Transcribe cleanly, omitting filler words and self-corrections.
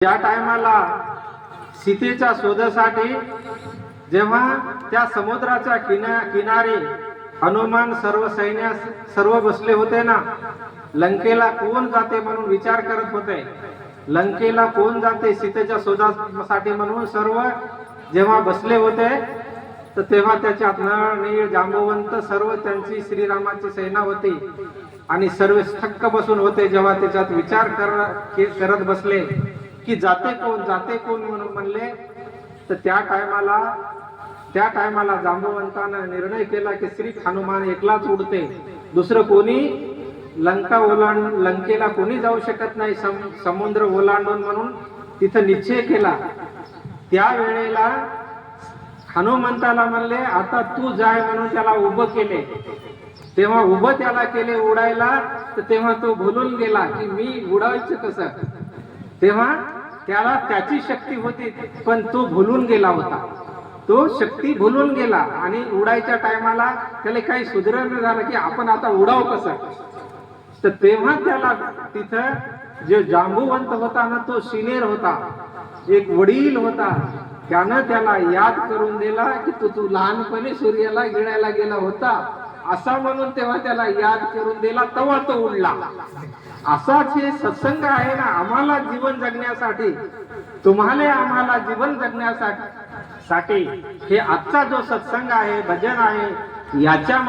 त्या टायमाला सीतेच्या शोधासाठी जेव्हा त्या समुद्राच्या किनारी हनुमान सर्व सैन्य सर्व बसले होते ना, लंकेला कोण जाते म्हणून विचार करत होते. लंकेला कोण जाते सीतेच्या शोधासाठी म्हणून सर्व जेव्हा बसले होते, तर तेव्हा त्याच्यात नळ नीळ जांबवंत सर्व त्यांची श्रीरामाची सेना होती आणि सर्व थक्क बसून होते. जेव्हा त्याच्यात विचार करत बसले की जाते कोण म्हणून म्हणले, तर त्या टायमाला जांबवंतानं निर्णय केला की श्री हनुमान एकलाच उडते, दुसरं कोणी लंकेला कोणी जाऊ शकत नाही समुद्र ओलांडून म्हणून तिथं निश्चय केला. त्या वेळेला हनुमंताला म्हणले आता तू जाय म्हणून त्याला उभं केले. तेव्हा उभं त्याला केले उडायला, तर तेव्हा तो भुलून गेला की मी उडायचं कसं. तेव्हा त्याला त्याची शक्ती होती पण तो भुलून गेला होता, तो शक्ती भुलून गेला आणि उडायच्या टायमाला त्याला काही सुधरण झालं की आपण आता उडाव कसं. तर तेव्हा त्याला तिथं जे जांबुवंत होता ना, तो सिनियर होता, एक वडील होता, त्यानं त्याला याद करून दिला की तू लहानपणी सूर्याला गिळायला गेला होता असा म्हणून तेव्हा त्याला याद करून दिला, तेव्हा तो उडला. असाच हे सत्संग आहे ना आम्हाला जीवन जगण्यासाठी, तुम्हाला आम्हाला जीवन जगण्यासाठी हे आजचा जो सत्संग आहे, भजन आहे, याच्यामध्ये